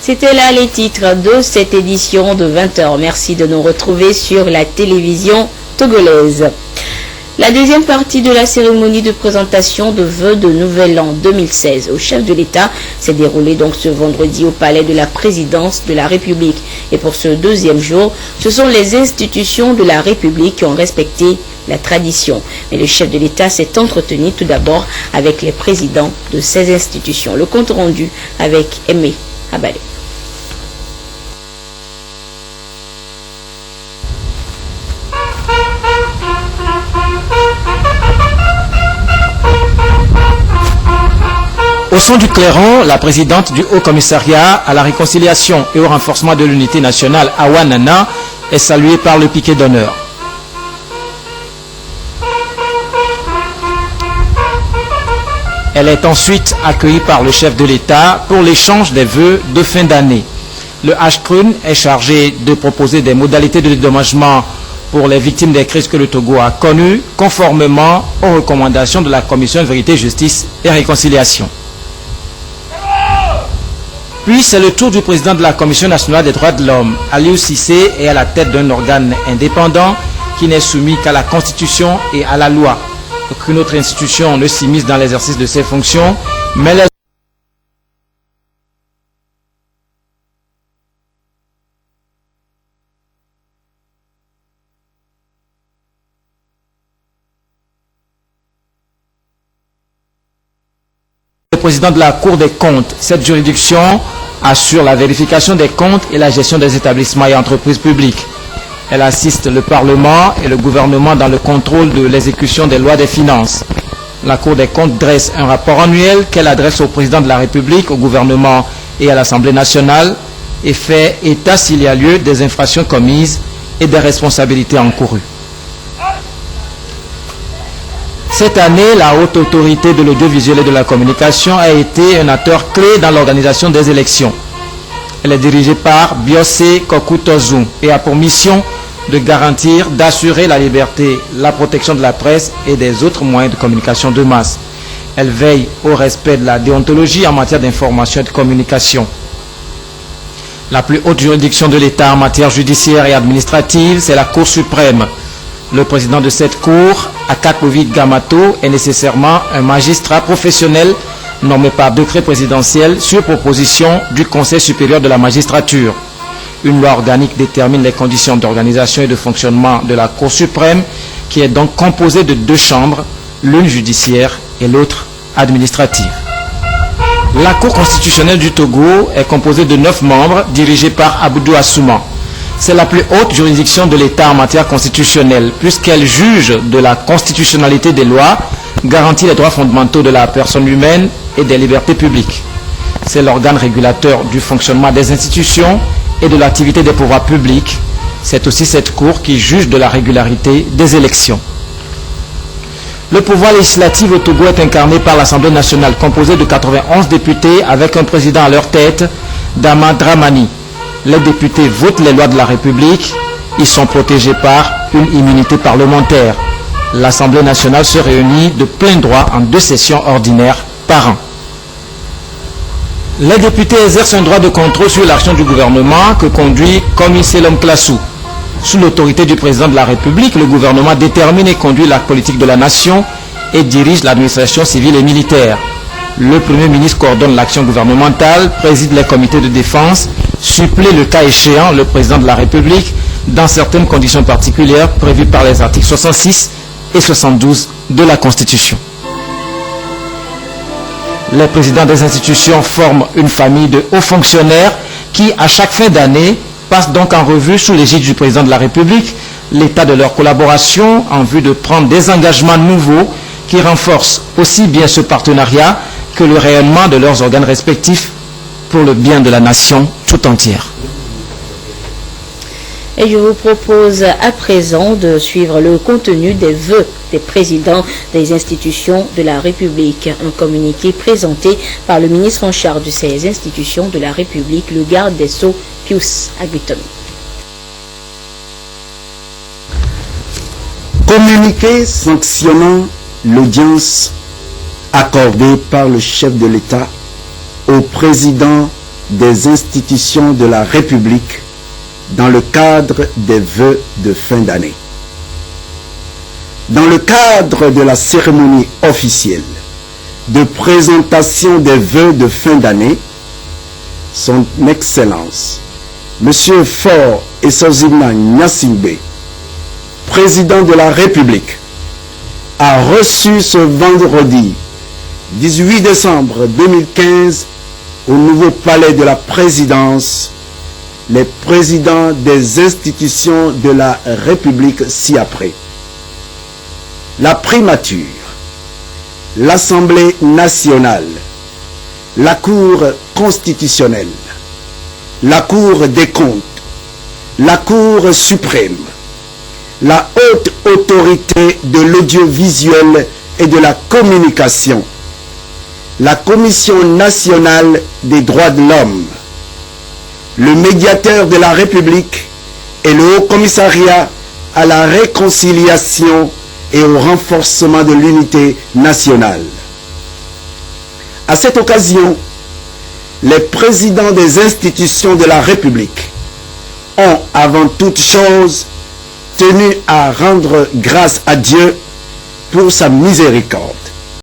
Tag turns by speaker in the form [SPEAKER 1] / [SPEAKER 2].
[SPEAKER 1] C'était là les titres de cette édition de 20h. Merci de nous retrouver sur la télévision togolaise. La deuxième partie de la cérémonie de présentation de vœux de Nouvel An 2016 au chef de l'État s'est déroulée donc ce vendredi au palais de la présidence de la République. Et pour ce deuxième jour, ce sont les institutions de la République qui ont respecté la tradition. Mais le chef de l'État s'est entretenu tout d'abord avec les présidents de ces institutions. Le compte rendu avec Aimé Abalé.
[SPEAKER 2] Au son du clairon, la présidente du Haut Commissariat à la réconciliation et au renforcement de l'unité nationale, Awa Nana, est saluée par le piquet d'honneur. Elle est ensuite accueillie par le chef de l'État pour l'échange des vœux de fin d'année. Le HCRUN est chargé de proposer des modalités de dédommagement pour les victimes des crises que le Togo a connues, conformément aux recommandations de la Commission de vérité, justice et réconciliation. Puis c'est le tour du président de la Commission nationale des droits de l'homme. Aliou Cissé est à la tête d'un organe indépendant qui n'est soumis qu'à la Constitution et à la loi. Aucune autre institution ne s'immisce dans l'exercice de ses fonctions, mais les président de la Cour des comptes. Cette juridiction assure la vérification des comptes et la gestion des établissements et entreprises publiques. Elle assiste le Parlement et le gouvernement dans le contrôle de l'exécution des lois des finances. La Cour des comptes dresse un rapport annuel qu'elle adresse au président de la République, au gouvernement et à l'Assemblée nationale et fait état s'il y a lieu des infractions commises et des responsabilités encourues. Cette année, la haute autorité de l'audiovisuel et de la communication a été un acteur clé dans l'organisation des élections. Elle est dirigée par Biosé Kokutozu et a pour mission de garantir, d'assurer la liberté, la protection de la presse et des autres moyens de communication de masse. Elle veille au respect de la déontologie en matière d'information et de communication. La plus haute juridiction de l'État en matière judiciaire et administrative, c'est la Cour suprême. Le président de cette cour, Akakovid Gamato, est nécessairement un magistrat professionnel nommé par décret présidentiel sur proposition du Conseil supérieur de la magistrature. Une loi organique détermine les conditions d'organisation et de fonctionnement de la Cour suprême, qui est donc composée de deux chambres, l'une judiciaire et l'autre administrative. La Cour constitutionnelle du Togo est composée de 9 membres dirigés par Abdou Assouman. C'est la plus haute juridiction de l'État en matière constitutionnelle, puisqu'elle juge de la constitutionnalité des lois, garantit les droits fondamentaux de la personne humaine et des libertés publiques. C'est l'organe régulateur du fonctionnement des institutions et de l'activité des pouvoirs publics. C'est aussi cette Cour qui juge de la régularité des élections. Le pouvoir législatif au Togo est incarné par l'Assemblée nationale, composée de 91 députés avec un président à leur tête, Dama Dramani. Les députés votent les lois de la République. Ils sont protégés par une immunité parlementaire. L'Assemblée nationale se réunit de plein droit en 2 sessions ordinaires par an. Les députés exercent un droit de contrôle sur l'action du gouvernement que conduit Komi Selom Klassou. Sous l'autorité du président de la République, le gouvernement détermine et conduit la politique de la nation et dirige l'administration civile et militaire. Le Premier ministre coordonne l'action gouvernementale, préside les comités de défense, supplée le cas échéant le président de la République dans certaines conditions particulières prévues par les articles 66 et 72 de la Constitution. Les présidents des institutions forment une famille de hauts fonctionnaires qui, à chaque fin d'année, passent donc en revue sous l'égide du président de la République l'état de leur collaboration en vue de prendre des engagements nouveaux qui renforcent aussi bien ce partenariat que le rayonnement de leurs organes respectifs pour le bien de la nation tout entière.
[SPEAKER 1] Et je vous propose à présent de suivre le contenu des vœux des présidents des institutions de la République. Un communiqué présenté par le ministre en charge de ces institutions de la République, le garde des Sceaux, Pius Agbiton.
[SPEAKER 3] Communiqué sanctionnant l'audience accordée par le chef de l'État au président des institutions de la République dans le cadre des vœux de fin d'année. Dans le cadre de la cérémonie officielle de présentation des vœux de fin d'année, Son Excellence, M. Faure Essozina Gnassingbé, président de la République, a reçu ce vendredi 18 décembre 2015 au nouveau palais de la présidence les présidents des institutions de la République ci-après. La primature, l'Assemblée nationale, la Cour constitutionnelle, la Cour des comptes, la Cour suprême, la haute autorité de l'audiovisuel et de la communication, la Commission nationale des droits de l'homme, le médiateur de la République et le Haut Commissariat à la réconciliation et au renforcement de l'unité nationale. À cette occasion, les présidents des institutions de la République ont, avant toute chose, tenu à rendre grâce à Dieu pour sa miséricorde.